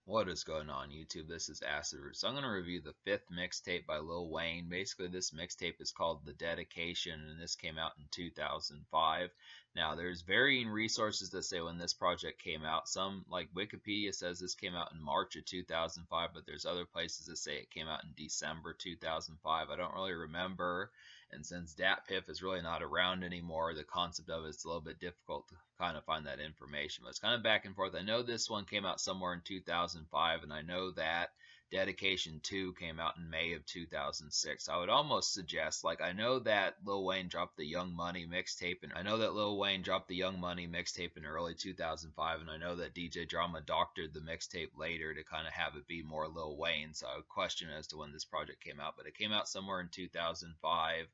What is going on, YouTube? This is Acid Root. So I'm going to review the fifth mixtape by Lil Wayne. Basically, this mixtape is called The Dedication, and this came out in 2005. Now, there's varying resources that say when this project came out. Some, like Wikipedia, says this came out in March of 2005, but there's other places that say it came out in December 2005. I don't really remember, and since Dat Piff is really not around anymore, the concept of it's a little bit difficult to kind of find that information. But it's kind of back and forth. I know this one came out somewhere in 2005, and I know that Dedication 2 came out in May of 2006. I would almost suggest, like, I know that Lil Wayne dropped the Young Money mixtape, and I know that Lil Wayne dropped the Young Money mixtape in early 2005, and I know that DJ Drama doctored the mixtape later to kind of have it be more Lil Wayne, so I would question as to when this project came out, but it came out somewhere in 2005.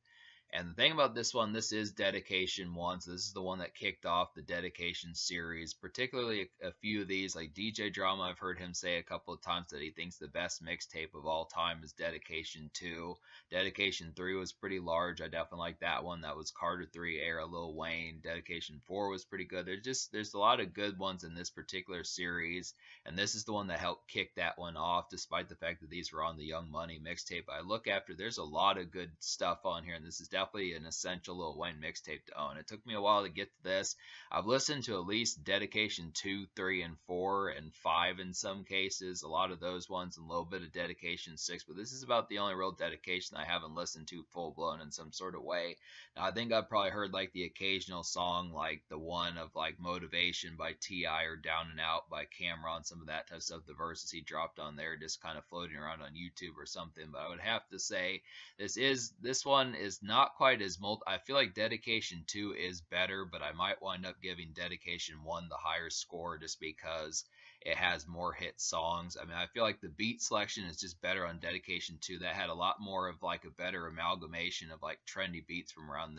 And the thing about this one, this is Dedication 1, so this is the one that kicked off the Dedication series. Particularly a few of these, like DJ Drama, I've heard him say a couple of times that he thinks the best mixtape of all time is Dedication 2. Dedication 3 was pretty large. I definitely like that one. That was Carter 3 era Lil Wayne. Dedication 4 was pretty good. There's a lot of good ones in this particular series, and this is the one that helped kick that one off, despite the fact that these were on the Young Money mixtape. I look after, there's a lot of good stuff on here, and this is definitely an essential Lil Wayne mixtape to own. It took me a while to get to this. I've listened to at least Dedication 2, 3, and 4, and 5 in some cases. A lot of those ones, and a little bit of Dedication 6, but this is about the only real Dedication I haven't listened to full blown in some sort of way. Now, I think I've probably heard like the occasional song, like the one of like Motivation by T.I. or Down and Out by Cameron, some of that type of stuff, the verses he dropped on there, just kind of floating around on YouTube or something. But I would have to say this one is not quite as I feel like Dedication 2 is better, but I might wind up giving Dedication 1 the higher score just because it has more hit songs. I mean, I feel like the beat selection is just better on Dedication 2. That had a lot more of like a better amalgamation of like trendy beats from around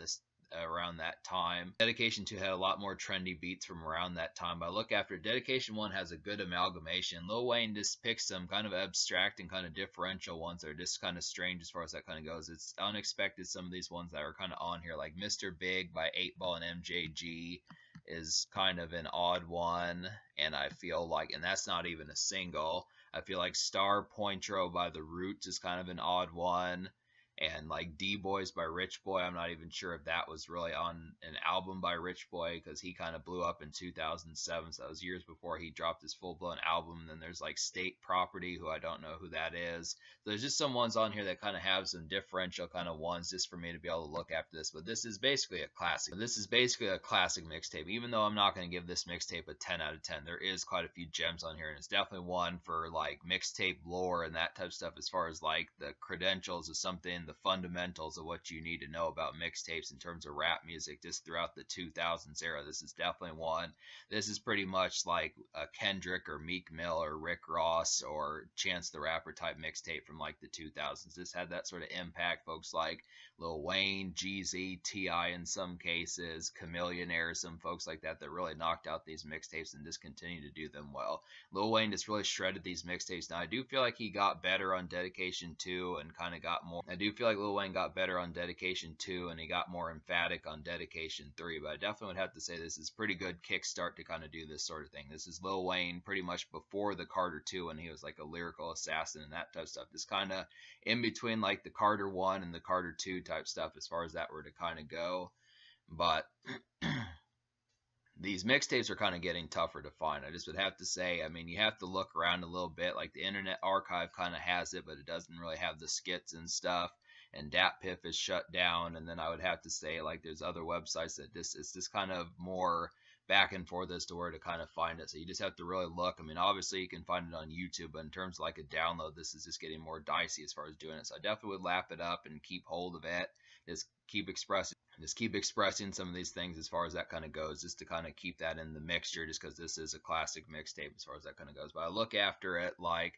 that time. Dedication 2 had a lot more trendy beats from around that time. But I look after Dedication 1 has a good amalgamation. Lil Wayne just picks some kind of abstract and kind of differential ones that are just kind of strange as far as that kind of goes. It's unexpected, some of these ones that are kind of on here, like Mr. Big by 8 Ball and MJG is kind of an odd one, and I feel like, and that's not even a single, I feel like Star Pointro by The Roots is kind of an odd one. And like D-Boys by Rich Boy, I'm not even sure if that was really on an album by Rich Boy, because he kind of blew up in 2007, so that was years before he dropped his full-blown album. And then there's like State Property, who I don't know who that is. So there's just some ones on here that kind of have some differential kind of ones just for me to be able to look after this. But this is basically a classic. This is basically a classic mixtape. Even though I'm not going to give this mixtape a 10 out of 10, there is quite a few gems on here, and it's definitely one for like mixtape lore and that type of stuff, as far as like the credentials of something, the fundamentals of what you need to know about mixtapes in terms of rap music just throughout the 2000s era. This is definitely one. This is pretty much like a Kendrick or Meek Mill or Rick Ross or Chance the Rapper type mixtape from like the 2000s. This had that sort of impact. Folks like Lil Wayne, Jeezy, T.I. in some cases, Chamillionaire, some folks like that really knocked out these mixtapes and just continue to do them well. Lil Wayne just really shredded these mixtapes. Now, I do feel like he got better on Dedication 2 and kind of got more. I do feel like Lil Wayne got better on Dedication 2 and he got more emphatic on Dedication 3, but I definitely would have to say this is pretty good kickstart to kind of do this sort of thing. This is Lil Wayne pretty much before the Carter 2 when he was like a lyrical assassin and that type of stuff. Just kind of in between like the Carter 1 and the Carter 2 type stuff as far as that were to kind of go. But these mixtapes are kind of getting tougher to find. I just would have to say, I mean, you have to look around a little bit. Like the Internet Archive kind of has it, but it doesn't really have the skits and stuff. And Dat Piff is shut down. And then I would have to say, like, there's other websites that it's just kind of more back and forth as to where to kind of find it. So you just have to really look. I mean, obviously you can find it on YouTube, but in terms of like a download, this is just getting more dicey as far as doing it. So I definitely would lap it up and keep hold of it. Just keep expressing some of these things as far as that kind of goes, just to kind of keep that in the mixture, just because this is a classic mixtape as far as that kind of goes. But I look after it, like,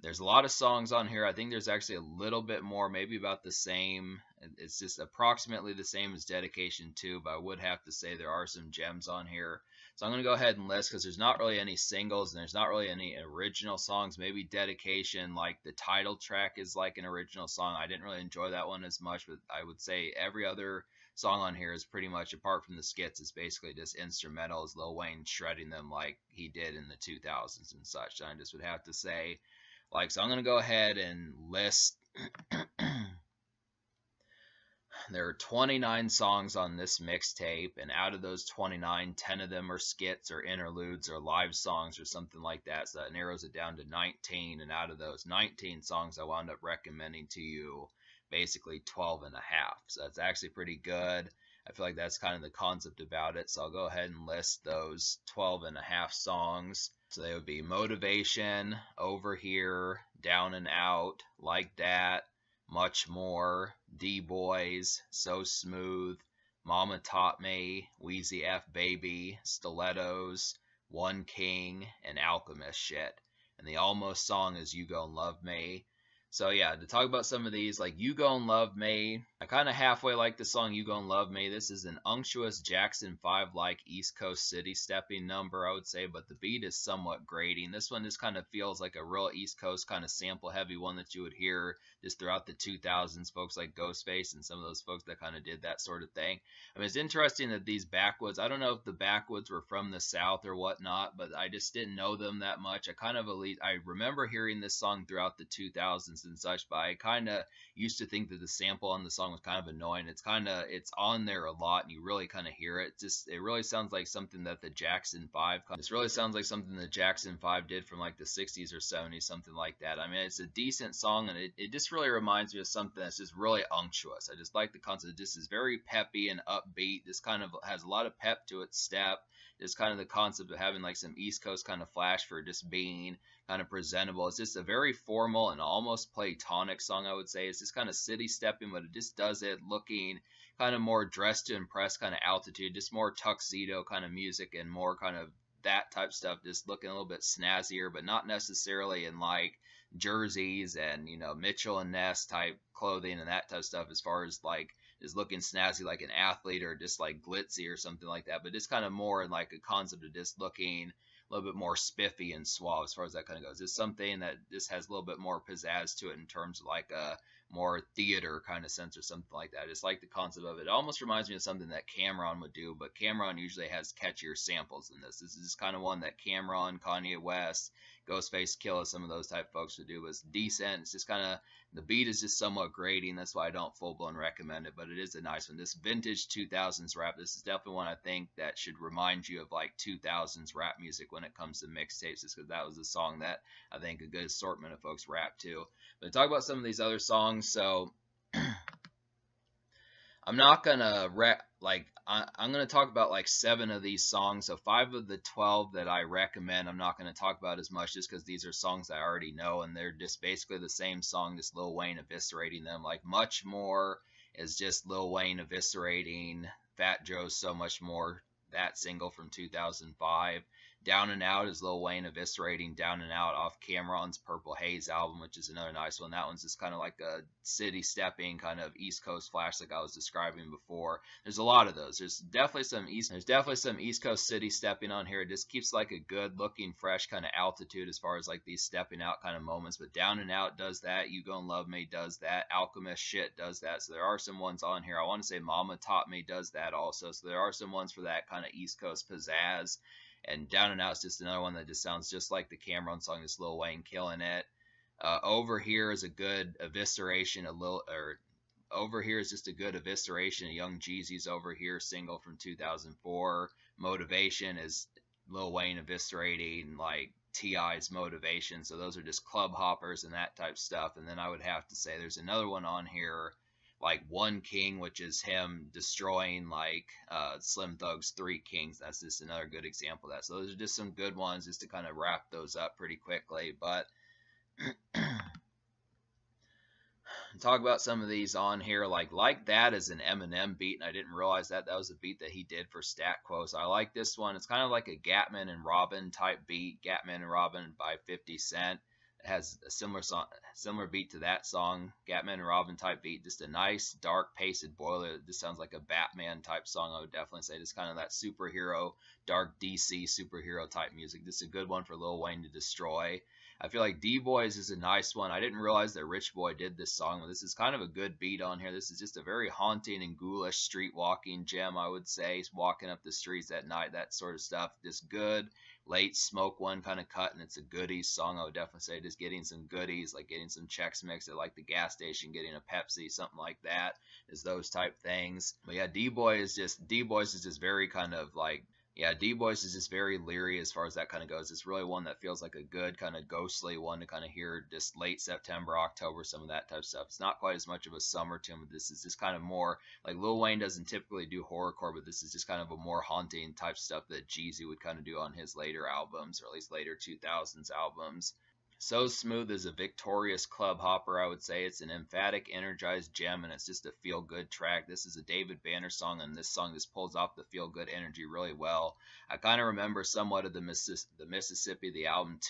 there's a lot of songs on here. I think there's actually a little bit more, maybe about the same. It's just approximately the same as Dedication 2, but I would have to say there are some gems on here. So I'm going to go ahead and list, because there's not really any singles and there's not really any original songs. Maybe Dedication, like the title track is like an original song. I didn't really enjoy that one as much, but I would say every other song on here is pretty much, apart from the skits, it's basically just instrumentals, Lil Wayne shredding them like he did in the 2000s and such. And I just would have to say, like, so I'm going to go ahead and list. There are 29 songs on this mixtape, and out of those 29, 10 of them are skits or interludes or live songs or something like that. So that narrows it down to 19, and out of those 19 songs, I wound up recommending to you basically 12 and a half. So that's actually pretty good. I feel like that's kind of the concept about it. So I'll go ahead and list those 12 and a half songs. So they would be Motivation, Over Here, Down and Out, Like That, Much More, D-Boys, So Smooth, Mama Taught Me, Wheezy F Baby, Stilettos, One King, and Alchemist Shit. And the almost song is You Gon' Love Me. So yeah, to talk about some of these, like You Gon' Love Me, I kind of halfway like the song You Gon' Love Me. This is an unctuous Jackson 5-like East Coast city stepping number, I would say, but the beat is somewhat grating. This one just kind of feels like a real East Coast kind of sample heavy one that you would hear just throughout the 2000s, folks like Ghostface and some of those folks that kind of did that sort of thing. I mean, it's interesting that these backwoods, I don't know if the backwoods were from the South or whatnot, but I just didn't know them that much. I remember hearing this song throughout the 2000s and such, but I kind of used to think that the sample on the song was kind of annoying. It's on there a lot, and you really kind of hear it. It really sounds like something that the Jackson 5, this really sounds like something the Jackson 5 did from like the 60s or 70s, something like that. I mean, it's a decent song, and it just really reminds me of something that's just really unctuous. I just like the concept. This is very peppy and upbeat. This kind of has a lot of pep to its step. It's kind of the concept of having like some East Coast kind of flash for just being kind of presentable. It's just a very formal and almost platonic song, I would say. It's just kind of city stepping, but it just does it looking kind of more dressed to impress kind of altitude, just more tuxedo kind of music and more kind of that type stuff, just looking a little bit snazzier, but not necessarily in like jerseys and, you know, Mitchell and Ness type clothing and that type of stuff, as far as like is looking snazzy like an athlete or just like glitzy or something like that, but just kind of more in like a concept of just looking a little bit more spiffy and suave as far as that kind of goes. It's something that just has a little bit more pizzazz to it in terms of like a more theater kind of sense or something like that. It's like the concept of it. It almost reminds me of something that Cameron would do, but Cameron usually has catchier samples than this. This is kind of one that Cameron, Kanye West, Ghostface Killah, some of those type folks would do. But it's decent. It's just kind of, the beat is just somewhat grating. That's why I don't full-blown recommend it, but it is a nice one. This vintage 2000s rap, this is definitely one I think that should remind you of like 2000s rap music when it comes to mixtapes, just because that was a song that I think a good assortment of folks rap to. But to talk about some of these other songs, so I'm not gonna I'm gonna talk about like 7 of these songs. So 5 of the 12 that I recommend, I'm not gonna talk about as much, just because these are songs I already know, and they're just basically the same song, just Lil Wayne eviscerating them. Like Much More is just Lil Wayne eviscerating Fat Joe's So Much More, that single from 2005. Down and Out is Lil Wayne eviscerating Down and Out off Cameron's Purple Haze album, which is another nice one. That one's just kind of like a city stepping kind of East Coast flash like I was describing before. There's a lot of those. There's definitely some East Coast city stepping on here. It just keeps like a good looking fresh kind of altitude as far as like these stepping out kind of moments. But Down and Out does that. You Gon' Love Me does that. Alchemist Shit does that. So there are some ones on here. I want to say Mama Taught Me does that also. So there are some ones for that kind of East Coast pizzazz. And Down and Out is just another one that just sounds just like the Cameron song, just Lil Wayne killing it. Over Here is a good evisceration, Over Here is just a good evisceration of Young Jeezy's Over Here single from 2004. Motivation is Lil Wayne eviscerating like T.I.'s Motivation. So those are just club hoppers and that type stuff. And then I would have to say there's another one on here, like One King, which is him destroying like Slim Thug's Three Kings. That's just another good example of that. So those are just some good ones just to kind of wrap those up pretty quickly. But talk about some of these on here. Like That is an Eminem beat, and I didn't realize that was a beat that he did for Stat Quo. So I like this one. It's kind of like a Gatman and Robin type beat. Gatman and Robin by 50 Cent. has a similar song, similar beat to that song, Batman and Robin type beat. Just a nice dark paced boiler. This sounds like a Batman type song. I would definitely say just kind of that superhero, dark DC superhero type music. Just a good one for Lil Wayne to destroy. I feel like D-Boys is a nice one. I didn't realize that Rich Boy did this song, but this is kind of a good beat on here. This is just a very haunting and ghoulish street walking gem, I would say. He's walking up the streets at night, that sort of stuff. Just good late smoke one kind of cut, and it's a goodies song. I would definitely say just getting some goodies, like getting some Chex Mix at like the gas station, getting a Pepsi, something like that, is those type things. But yeah, D-Boys is just very kind of like, yeah, D-Boys is just very leery as far as that kind of goes. It's really one that feels like a good kind of ghostly one to kind of hear just late September, October, some of that type of stuff. It's not quite as much of a summer tune, but this is just kind of more like Lil Wayne doesn't typically do horrorcore, but this is just kind of a more haunting type stuff that Jeezy would kind of do on his later albums, or at least later 2000s albums. So Smooth is a victorious club hopper, I would say. It's an emphatic, energized gem, and it's just a feel-good track. This is a David Banner song, and this song just pulls off the feel-good energy really well. I kind of remember somewhat of the Mississippi, the album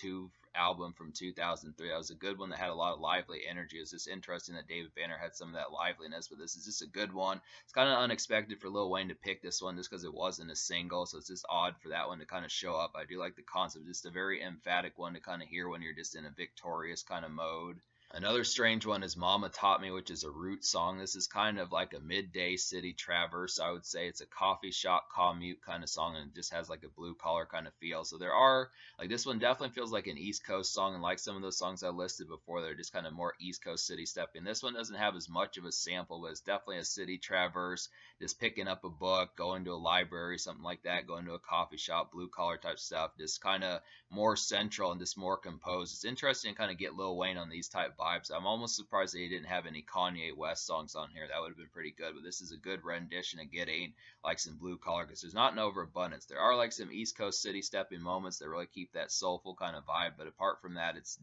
from 2003. That was a good one that had a lot of lively energy. It was just interesting that David Banner had some of that liveliness, but this is just a good one. It's kind of unexpected for Lil Wayne to pick this one just because it wasn't a single, so it's just odd for that one to kind of show up. I do like the concept, just a very emphatic one to kind of hear when you're just in a victorious kind of mode. Another strange one is Mama Taught Me, which is a Root song. This is kind of like a midday city traverse, I would say. It's a coffee shop commute kind of song, and it just has like a blue collar kind of feel. So there are, like, this one definitely feels like an East Coast song, and like some of those songs I listed before, they're just kind of more East Coast city stepping. This one doesn't have as much of a sample, but it's definitely a city traverse, just picking up a book, going to a library, something like that, going to a coffee shop, blue collar type stuff, just kind of more central and just more composed. It's interesting to kind of get Lil Wayne on these type vibes. I'm almost surprised that he didn't have any Kanye West songs on here. That would have been pretty good, but this is a good rendition of getting like some blue collar, because there's not an overabundance. There are like some East Coast city stepping moments that really keep that soulful kind of vibe, but apart from that, it's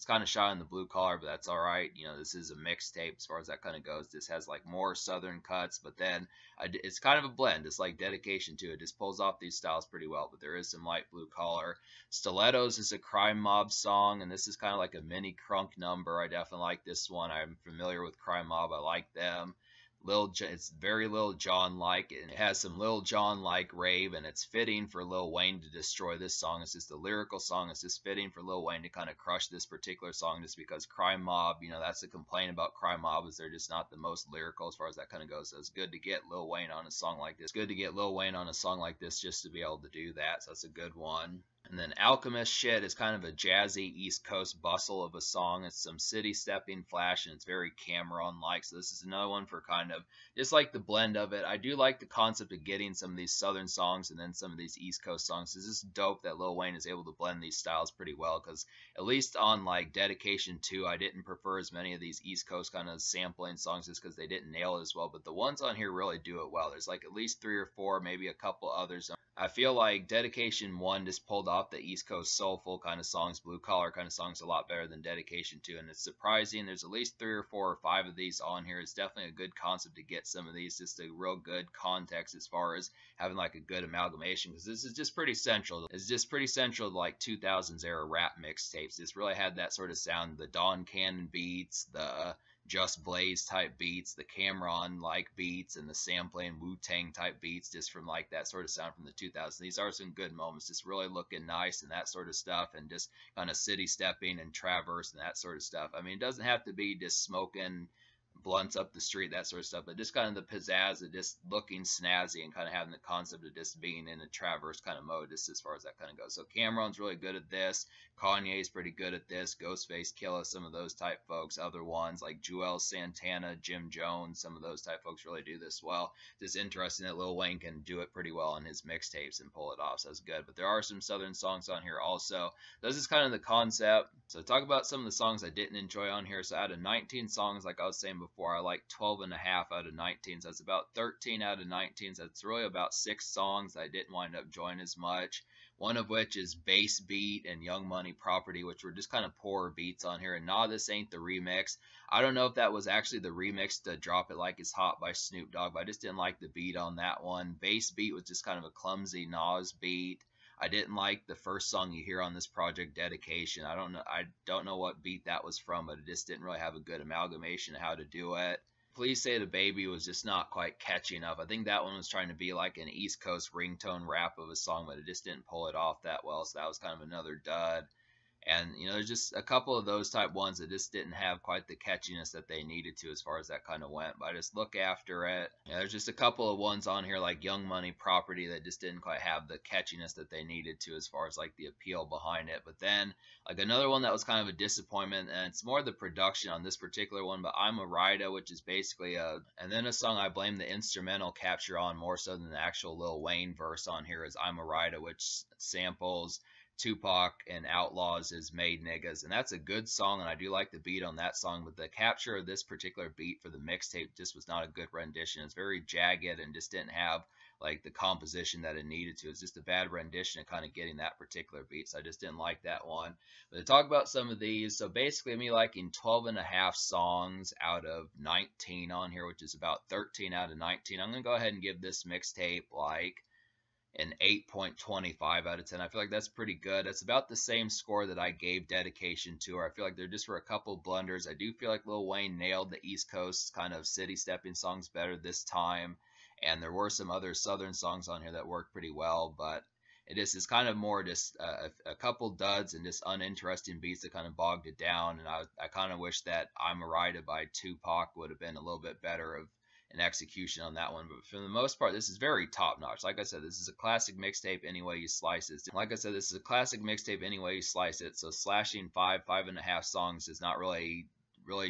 kind of shy on the blue collar, but that's all right. You know, this is a mixtape as far as that kind of goes. This has like more southern cuts, but then it's kind of a blend. It's like dedication to it. Just pulls off these styles pretty well, but there is some light blue collar. Stilettos is a Crime Mob song, and this is kind of like a mini crunk number. I definitely like this one. I'm familiar with Crime Mob. I like them. It's very Lil Jon like, and it has some Lil Jon like rave, and it's fitting for Lil Wayne to destroy this song. It's just a lyrical song. It's just fitting for Lil Wayne to kind of crush this particular song, just because Crime Mob, you know, that's the complaint about Crime Mob, is they're just not the most lyrical as far as that kind of goes. So it's good to get Lil Wayne on a song like this. Good to get Lil Wayne on a song like this just to be able to do that. So that's a good one. And then Alchemist Shit is kind of a jazzy East Coast bustle of a song. It's some city stepping flash, and it's very Cameron-like. So this is another one for kind of just like the blend of it. I do like the concept of getting some of these Southern songs and then some of these East Coast songs. It's just dope that Lil Wayne is able to blend these styles pretty well, because at least on like Dedication 2, I didn't prefer as many of these East Coast kind of sampling songs just because they didn't nail it as well. But the ones on here really do it well. There's like at least 3 or 4, maybe a couple others. I feel like Dedication 1 just pulled off the East Coast soulful kind of songs, blue collar kind of songs a lot better than Dedication 2, and it's surprising. There's at least 3 or 4 or 5 of these on here. It's definitely a good concept to get some of these, just a real good context as far as having like a good amalgamation, because this is just pretty central. It's just pretty central to like 2000s era rap mixtapes. This really had that sort of sound, the Don Cannon beats, the Just Blaze type beats, the Cameron like beats, and the sampling Wu-Tang type beats, just from like that sort of sound from the 2000s. These are some good moments, just really looking nice and that sort of stuff, and just kind of city stepping and traverse and that sort of stuff. I mean, it doesn't have to be just smoking blunts up the street, that sort of stuff, but just kind of the pizzazz of just looking snazzy and kind of having the concept of just being in a traverse kind of mode, just as far as that kind of goes. So Cameron's really good at this. Kanye's pretty good at this. Ghostface Killah, some of those type folks. Other ones like Joel Santana, Jim Jones, some of those type folks really do this well. Just interesting that Lil Wayne can do it pretty well on his mixtapes and pull it off, so that's good. But there are some Southern songs on here also. This is kind of the concept. So talk about some of the songs I didn't enjoy on here. So out of 19 songs, like I was saying before, I like 12.5 out of 19. So that's about 13 out of 19. So it's really about 6 songs I didn't wind up enjoying as much. One of which is Bass Beat and Young Money Property, which were just kind of poor beats on here. And Nah, This Ain't the Remix. I don't know if that was actually the remix to Drop It Like It's Hot by Snoop Dogg, but I just didn't like the beat on that one. Bass Beat was just kind of a clumsy Nas beat. I didn't like the first song you hear on this project, Dedication. I don't know what beat that was from, but it just didn't really have a good amalgamation of how to do it. Please Say the Baby was just not quite catchy enough. I think that one was trying to be like an East Coast ringtone rap of a song, but it just didn't pull it off that well. So that was kind of another dud. And there's just a couple of those type ones that just didn't have quite the catchiness that they needed to as far as that kind of went. But I just look after it. There's just a couple of ones on here like Young Money Property that just didn't quite have the catchiness that they needed to as far as like the appeal behind it. But then like another one that was kind of a disappointment, and it's more the production on this particular one, but I'm a Rida, which is basically and then a song I blame the instrumental capture on more so than the actual Lil Wayne verse on here is I'm a Rida, which samples Tupac and Outlaw's is Made Niggas, and that's a good song, and I do like the beat on that song, but the capture of this particular beat for the mixtape just was not a good rendition. It's very jagged and just didn't have like the composition that it needed to. It's just a bad rendition of kind of getting that particular beat, so I just didn't like that one. But to talk about some of these, so basically me liking 12 and a half songs out of 19 on here, which is about 13 out of 19. I'm going to go ahead and give this mixtape like an 8.25 out of 10. I feel like that's pretty good. That's about the same score that I gave Dedication to her. I feel like there just were a couple blunders. I do feel like Lil Wayne nailed the East Coast kind of city stepping songs better this time, and there were some other southern songs on here that worked pretty well, but it is kind of more just a couple duds and just uninteresting beats that kind of bogged it down. And I kind of wish that I'm a Rida by Tupac would have been a little bit better of an execution on that one, but for the most part this is very top notch. Like I said, this is a classic mixtape any way you slice it. Like I said, this is a classic mixtape any way you slice it, so slashing five and a half songs does not really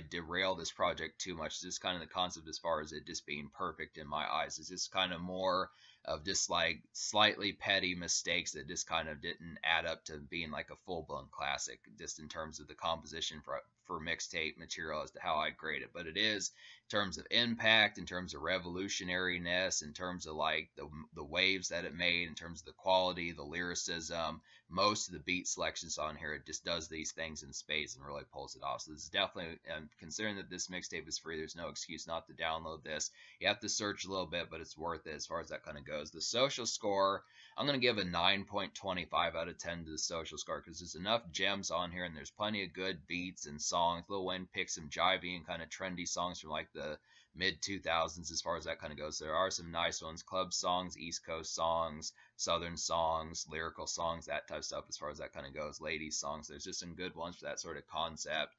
derail this project too much. It's just kind of the concept as far as it just being perfect in my eyes. It's just kind of more of just like slightly petty mistakes that just kind of didn't add up to being like a full-blown classic, just in terms of the composition for mixtape material as to how I grade it. But it is, in terms of impact, in terms of revolutionariness, in terms of like the waves that it made, in terms of the quality, the lyricism, most of the beat selections on here, it just does these things in spades and really pulls it off. So this is definitely, considering that this mixtape is free, there's no excuse not to download this. You have to search a little bit, but it's worth it as far as that kind of goes. The social score, I'm going to give a 9.25 out of 10 to the social score because there's enough gems on here and there's plenty of good beats and songs. Lil Wayne picked some jivey and kind of trendy songs from like the mid 2000s as far as that kind of goes. There are some nice ones, club songs, East Coast songs, southern songs, lyrical songs, that type of stuff as far as that kind of goes. Ladies songs, there's just some good ones for that sort of concept.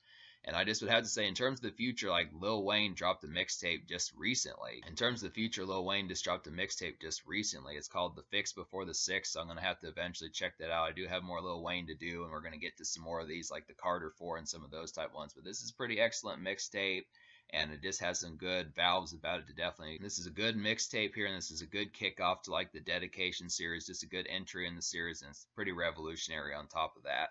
And I just would have to say, in terms of the future, like Lil Wayne dropped a mixtape just recently. In terms of the future, Lil Wayne just dropped a mixtape just recently. It's called The Fix Before the Six, so I'm going to have to eventually check that out. I do have more Lil Wayne to do, and we're going to get to some more of these, like the Carter 4 and some of those type ones. But this is a pretty excellent mixtape, and it just has some good valves about it to definitely. This is a good mixtape here, and this is a good kickoff to like the Dedication series, just a good entry in the series, and it's pretty revolutionary on top of that.